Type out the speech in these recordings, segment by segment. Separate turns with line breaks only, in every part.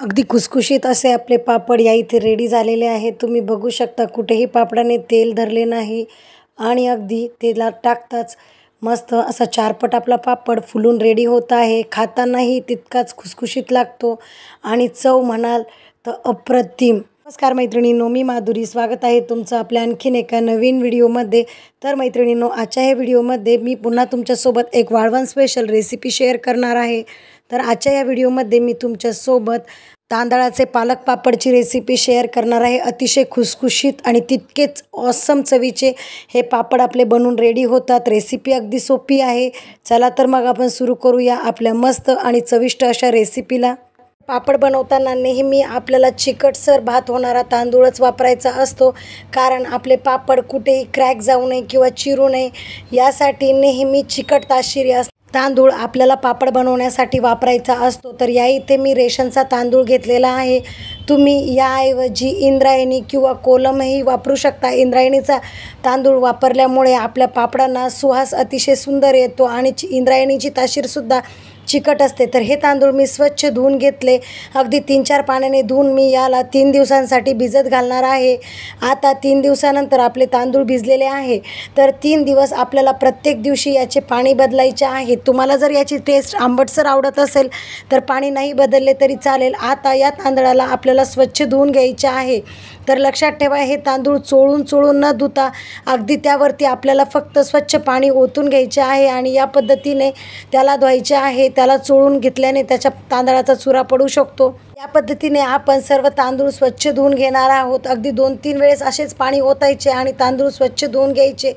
अगदी खुसखुशीत असे आपले पापड या इथे रेडी झालेले आहेत। तुम्ही बघू शकता कुठेही पापडाने तेल धरले नाही आणि अगदी तेलात टाकताच मस्त असा चारपट आपला पापड फुलून रेडी होत आहे। खातानाही तितकाच खुसखुशीत लागतो आणि चव म्हणाल तर अप्रतिम। नमस्कार मैत्रिणींनो, मी माधुरी, स्वागत आहे तुमचं आपल्या आणखीन एका नवीन व्हिडिओमध्ये। तर मैत्रिणींनो, आजच्या या व्हिडिओमध्ये मी पुन्हा तुमच्यासोबत एक वाळवण स्पेशल रेसिपी शेअर करणार आहे। तर आजच्या या व्हिडिओमध्ये मी तुमच्यासोबत तांदळाचे पालक पापडची रेसिपी शेअर करणार आहे। अतिशय खुसखुशीत आणि तितकेच ऑसम चवीचे हे पापड आपले बनून रेडी होतात। रेसिपी अगदी सोपी आहे। चला तर मग आपण सुरू करूया आपल्या मस्त आणि चविष्ट अशा रेसिपीला। पापड बनवताना नेहमी आपल्याला चिकटसर भात होणारा तांदूळच वापरायचा असतो, कारण आपले पापड कुठेही क्रॅक जाऊ नये किंवा चिरू नये यासाठी नेहमी चिकट ताशिरी तांदूळ आपल्याला पापड बनवण्यासाठी वापरायचा असतो। तर या इथे मी रेशनचा तांदूळ घेतलेला आहे। तुम्ही याऐवजी इंद्रायणी किंवा कोलमही वापरू शकता। इंद्रायणीचा तांदूळ वापरल्यामुळे आपल्या पापडांना सुवास अतिशय सुंदर येतो आणि इंद्रायणीची ताशीरसुद्धा चिकट असते। तर हे तांदूळ मी स्वच्छ धुवून घेतले। अगदी 3-4 पाण्याने धुवून मी याला 3 दिवसांसाठी भिजत घालणार आहे। आता 3 दिवसानंतर आपले तांदूळ भिजलेले आहे। तर 3 दिवस आपल्याला प्रत्येक दिवशी याचे पाणी बदलायचे आहे। तुम्हाला जर याची टेस्ट आंबटसर आवडत असेल तर पाणी नाही बदलले तरी चालेल। आता या तांदळाला आपल्याला स्वच्छ धुवून घ्यायचे आहे। तर लक्षात ठेवा, हे तांदूळ चोळून न धुता अगदी त्यावरती आपल्याला फक्त स्वच्छ पाणी ओतून घ्यायचे आहे आणि या पद्धतीने त्याला धुवायचे आहे। त्याला चोळून घेतल्याने त्याच्या तांदळाचा चुरा पडू शकतो। या पद्धतीने आपण सर्व तांदूळ स्वच्छ धुवून घेणार आहोत। अगदी 2-3 वेळेस असेच पाणी ओतायचे आणि तांदूळ स्वच्छ धुवून घ्यायचे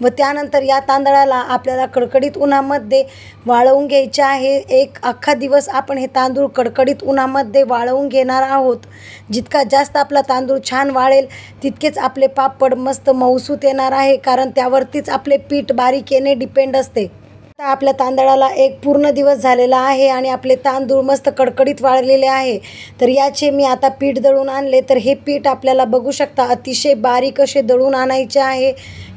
व त्यानंतर या तांदळाला आपल्याला कडकडीत उन्हामध्ये वाळवून घ्यायचे आहे। एक अख्खा दिवस आपण हे तांदूळ कडकडीत उन्हामध्ये वाळवून घेणार आहोत। जितका जास्त आपला तांदूळ छान वाळेल तितकेच आपले पापड मस्त मऊसूत येणार आहे, कारण त्यावरतीच आपले पीठ बारीक येणे डिपेंड असते। आता आपल्या तांदळाला एक पूर्ण दिवस झालेला आहे आणि आपले तांदूळ मस्त कडकडीत वाळलेले आहे। तर याचे मी आता पीठ दळून आणले। तर हे पीठ आपल्याला बघू शकता अतिशय बारीक असे दळून आणायचे आहे।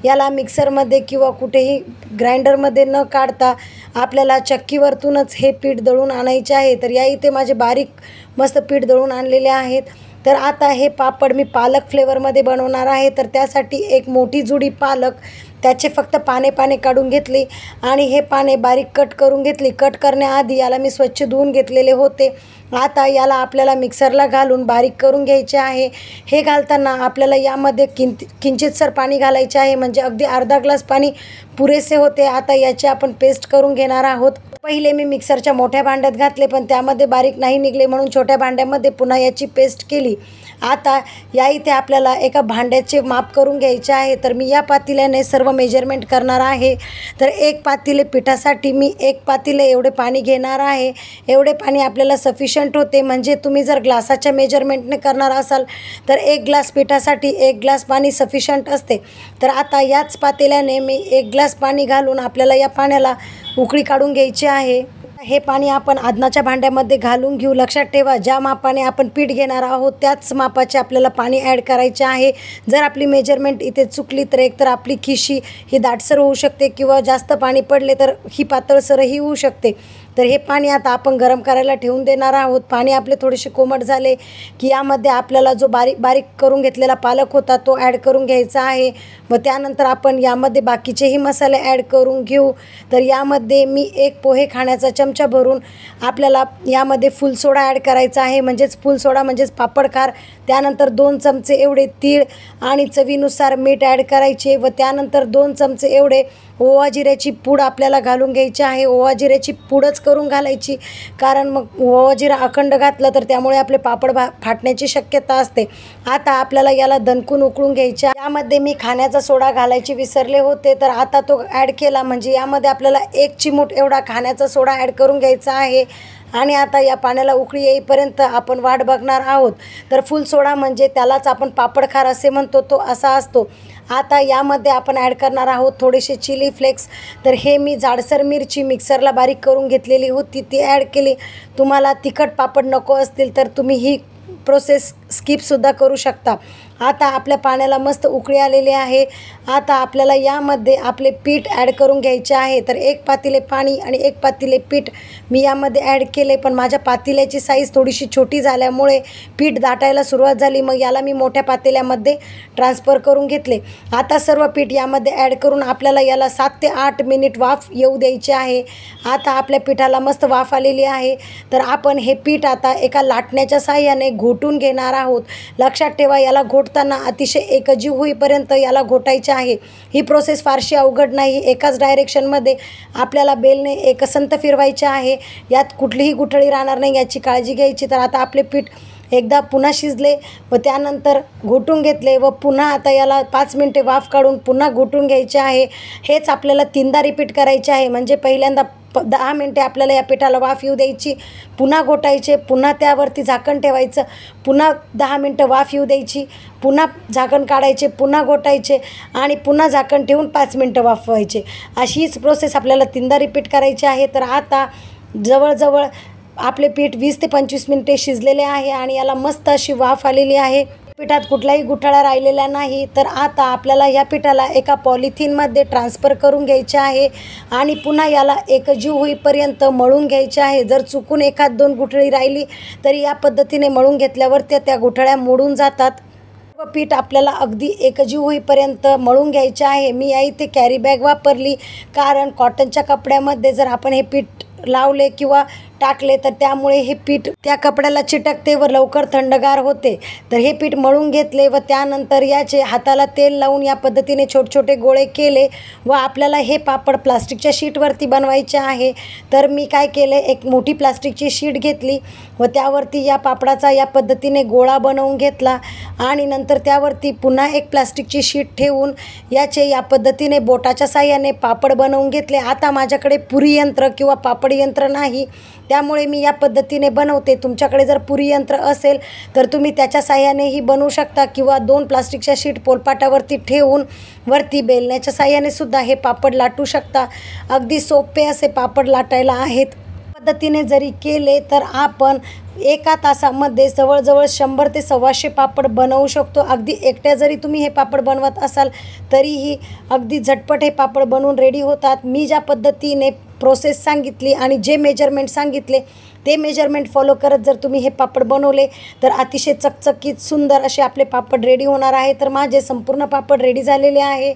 याला मिक्सरमध्ये किंवा कुठेही ग्राइंडरमध्ये न काढता आपल्याला चक्कीवरतूनच हे पीठ दळून आणायचे आहे। तर या इथे माझे बारीक मस्त पीठ दळून आणलेले आहेत। तर आता हे पापड मी पालक फ्लेवरमध्ये बनवणार आहे। तर त्यासाठी एक मोठी जुडी पालक, त्याचे फक्त पाने काढून घेतले आणि हे पाने बारीक कट करून घेतली। कट करण्याआधी याला मी स्वच्छ धुवून घेतलेले होते। आता याला आपल्याला मिक्सरला घालून बारीक करून घ्यायचे आहे। हे घालताना आपल्याला यामध्ये किंचितसर पाणी घालायचे आहे, म्हणजे अगदी अर्धा ग्लास पाणी पुरेसे होते। आता याची आपण पेस्ट करून घेणार आहोत। पहिले मी मिक्सरच्या मोठ्या भांड्यात घातले, पण त्यामध्ये बारीक नाही निघले म्हणून छोट्या भांड्यामध्ये पुन्हा याची पेस्ट केली। आता या इथे आपल्याला एका भांड्याचे माप करून घ्यायचे आहे। तर मी या पातेल्याने सर्व मेजरमेंट करणार आहे। तर 1 पातेले पिठासाठी मी 1 पातेले एवढे पाणी घेणार आहे। एवढे पाणी आपल्याला सफिशियंट होते, म्हणजे तुम्ही जर ग्लासाच्या मेजरमेंटने करणार असाल तर 1 ग्लास पिठासाठी 1 ग्लास पाणी सफिशियंट असते। तर आता याच पातेल्याने मी 1 ग्लास पाणी घालून आपल्याला या पाण्याला उकळी काढून घ्यायची आहे। हे पाणी आपण आदनाच्या भांड्यामध्ये घालून घेऊ। लक्षात ठेवा, ज्या मापाने आपण पीठ घेणार आहोत त्याच मापाचे आपल्याला पाणी ॲड करायचे आहे। जर आपली मेजरमेंट इथे चुकली तर एकतर आपली खिशी ही दाटसर होऊ शकते किंवा जास्त पाणी पडले तर ही पातळसरही होऊ शकते। तर हे पाणी आता आपण गरम करायला ठेवून देणार आहोत। पाणी आपले थोडेसे कोमट झाले की यामध्ये आपल्याला जो बारीक करून घेतलेला पालक होता तो ॲड करून घ्यायचा आहे व त्यानंतर आपण यामध्ये बाकीचेही मसाले ॲड करून घेऊ। तर यामध्ये मी 1 पोहे खाण्याचा चमचा भरून आपल्याला यामध्ये फुलसोडा ॲड करायचा आहे, म्हणजेच फुलसोडा म्हणजेच पापडखार। त्यानंतर 2 चमचे एवढे तीळ आणि चवीनुसार मीठ ॲड करायचे व त्यानंतर 2 चमचे एवढे ओवा जिऱ्याची पूड आपल्याला घालून घ्यायची आहे। ओवा जिऱ्याची पूडच करून घालायची, कारण मग ओवा जिरा अखंड घातलं तर त्यामुळे आपले पापड फाटण्याची शक्यता असते। आता आपल्याला याला दणकून उकळून घ्यायचे। यामध्ये मी खाण्याचा सोडा घालायची विसरले होते, तर आता तो ॲड केला, म्हणजे यामध्ये आपल्याला 1 चिमूट एवढा खाण्याचा सोडा ॲड करून घ्यायचा आहे। आणि आता या पाण्याला उकळी येईपर्यंत आपण वाट बघणार आहोत। तर फुल सोडा म्हणजे त्यालाच आपण पापडखार असे म्हणतो, तो असा असतो। आता यामध्ये आपण ॲड करणार आहोत थोडेसे चिली फ्लेक्स। तर हे मी जाडसर मिरची मिक्सरला बारीक करून घेतलेली होती ती ॲड केली। तुम्हाला तिखट पापड नको असतील तर तुम्ही ही प्रोसेस स्किपसुद्धा करू शकता। आता आपल्या पाण्याला मस्त उकळी आलेली आहे। आता आपल्याला यामध्ये आपले पीठ ॲड करून घ्यायचे आहे। तर 1 पातेले पाणी आणि 1 पातेले पीठ मी यामध्ये ॲड केले, पण माझ्या पातेल्याची साईज थोडीशी छोटी झाल्यामुळे पीठ दाटायला सुरुवात झाली। मग याला मी मोठ्या पातेल्यामध्ये ट्रान्सफर करून घेतले। आता सर्व पीठ यामध्ये ॲड करून आपल्याला याला 7 ते 8 मिनिट वाफ येऊ द्यायची आहे। आता आपल्या पिठाला मस्त वाफ आलेली आहे। तर आपण हे पीठ आता एका लाटण्याच्या साहाय्याने घोटून घेणार आहोत। लक्षात ठेवा, याला घोटताना अतिशय एकजीव होईपर्यंत याला घोटायचे आहे। ही प्रोसेस फारशी अवघड नाही। एकाच डायरेक्शनमध्ये आपल्याला बेलने एकसंत फिरवायचे आहे। यात कुठलीही गुठळी राहणार नाही याची काळजी घ्यायची। तर आता आपले पीठ एकदा पुन्हा शिजले व त्यानंतर घोटून घेतले व पुन्हा आता याला 5 मिनिटे वाफ काढून पुन्हा घोटून घ्यायचे आहे। हेच आपल्याला 3दा रिपीट करायचे आहे। म्हणजे पहिल्यांदा 10 मिनिटे आपल्याला या पिठाला वाफ येऊ द्यायची, पुन्हा घोटायचे, पुन्हा त्यावरती झाकण ठेवायचं, पुन्हा 10 मिनिटं वाफ येऊ द्यायची, पुन्हा झाकण काढायचे, पुन्हा घोटायचे आणि पुन्हा झाकण ठेवून 5 मिनिटं वाफवायचे। अशीच प्रोसेस आपल्याला 3दा रिपीट करायची आहे। तर आता जवळजवळ आपले पीठ 20 ते 25 मिनिटे शिजलेले आहे आणि याला मस्त अशी वाफ आलेली आहे। पिठात कुठलाही गुठळा राहिलेला नाही। तर आता आपल्याला या पिठाला एका पॉलिथिनमध्ये ट्रान्सफर करून घ्यायचे आहे आणि पुन्हा याला एकजीव होईपर्यंत मळून घ्यायचे आहे। जर चुकून 1-2 गुठळी राहिली तरी या पद्धतीने मळून घेतल्यावर त्या गुठळ्या मोडून जातात। पीठ आपल्याला अगदी एकजीव होईपर्यंत मळून घ्यायचे आहे। मी या इथे कॅरी बॅग वापरली, कारण कॉटनच्या कपड्यामध्ये जर आपण हे पीठ लावले किंवा टाकले तर त्यामुळे हे पीठ त्या कपड्याला चिटकते व लवकर थंडगार होते। तर हे पीठ मळून घेतले व त्यानंतर याचे हाताला तेल लावून या पद्धतीने छोटे छोटे गोळे केले व आपल्याला हे पापड प्लास्टिकच्या शीटवरती बनवायचे आहे। तर मी काय केले, एक मोठी प्लास्टिकची शीट घेतली व त्यावरती या पापडाचा या पद्धतीने गोळा बनवून घेतला आणि नंतर त्यावरती पुन्हा एक प्लास्टिकची शीट ठेवून याचे या पद्धतीने बोटाच्या साहाय्याने पापड बनवून घेतले। आता माझ्याकडे पुरी यंत्र किंवा पापड यंत्र नाही, त्यामुळे मी या पद्धतीने बनवते। तुमच्याकडे जर पुरी यंत्र असेल तर तुम्ही त्याच्या साहाय्यानेही बनवू शकता किंवा 2 प्लास्टिकच्या शीट पोलपाटावरती ठेवून वरती बेलण्याच्या साहाय्याने सुद्धा हे पापड लाटू शकता। अगदी सोपे असे पापड लाटायला आहेत। पद्धतीने जरी केले तर आपण एका तासामध्ये जवळजवळ 100 ते 125 पापड बनवू शकतो। अगदी एकट्या जरी तुम्ही हे पापड बनवत असाल तरीही अगदी झटपट हे पापड बनवून रेडी होतात। मी ज्या पद्धतीने प्रोसेस सांगितली आणि जे मेजरमेंट सांगितले ते मेजरमेंट फॉलो करत जर तुम्ही हे पापड बनवले तर अतिशय चकचकीत सुंदर असे आपले पापड रेडी होणार आहे। तर माझे संपूर्ण पापड रेडी झालेले आहे।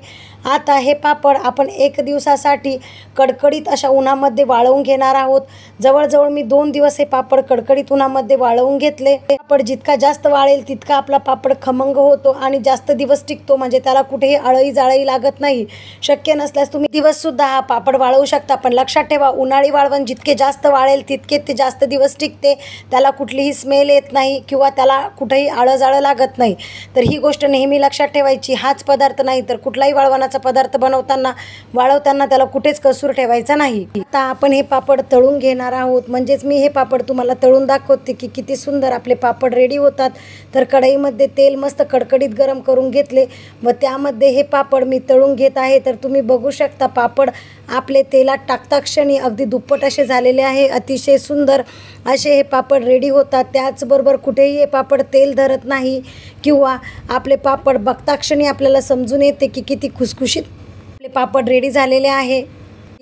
आता हे पापड आपण 1 दिवसासाठी कडकडीत अशा उन्हामध्ये वाळवून घेणार आहोत। जवळजवळ मी 2 दिवस हे पापड कडकडीत उन्हामध्ये वाळवून घेतले। पापड जितका जास्त वाळेल तितका आपला पापड खमंग होतो आणि जास्त दिवस टिकतो, म्हणजे त्याला कुठेही अळई जाळई लागत नाही। शक्य नसल्यास तुम्ही दिवससुद्धा हा पापड वाळवू शकता, पण लक्षात ठेवा, उन्हाळी वाळवण जितके जास्त वाळेल तितके ते जास्त दिवस टिकते। त्याला कुठलीही स्मेल येत नाही किंवा त्याला कुठेही आळं लागत नाही। तर ही गोष्ट नेहमी लक्षात ठेवायची। हाच पदार्थ नाही तर कुठलाही वाळवणाचा पदार्थ वाळवताना त्याला कुठेच कसूर ठेवायचा नाही। आता आपण हे पापड तळून घेणार आहोत, म्हणजेच मी हे पापड तुम्हाला तळून दाखवते की किती सुंदर आपले पापड रेडी होतात। तर कढईमध्ये तेल मस्त कडकडीत गरम करून घेतले व त्यामध्ये हे पापड मी तळून घेत आहे। तर तुम्ही बघू शकता, पापड आपले तेलात टाकता क्षणी अगदी दुप्पट असे झालेले आहे। अतिशय सुंदर असे हे पापड रेडी होतात। त्याचबरोबर कुठेही हे पापड तेल धरत नाही किंवा आपले पापड बघता क्षणी आपल्याला समजून येते की किती खुसखुशीत आपले पापड रेडी झालेले आहे।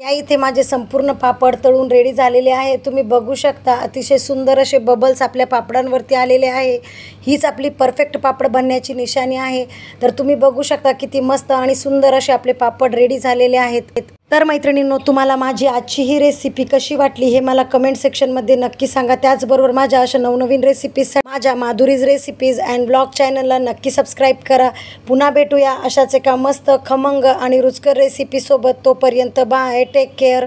या इथे माझे संपूर्ण पापड तळून रेडी झालेले आहे। तुम्ही बघू शकता, अतिशय सुंदर असे बबल्स आपल्या पापडांवरती आलेले आहे। हीच आपली परफेक्ट पापड बनण्याची निशाणी आहे। तर तुम्ही बघू शकता किती मस्त आणि सुंदर असे आपले पापड रेडी झालेले आहेत। तर मैत्रिणींनो, तुम्हाला माझी आजची ही रेसिपी कशी वाटली हे मला कमेंट सेक्शनमध्ये नक्की सांगा। त्याचबरोबर माझ्या अशा नवनवीन रेसिपीजसाठी माझ्या माधुरीज रेसिपीज अँड ब्लॉग चॅनलला नक्की सबस्क्राईब करा। पुन्हा भेटूया अशाच एका मस्त खमंग आणि रुचकर रेसिपीसोबत। तोपर्यंत बाय, टेक केअर।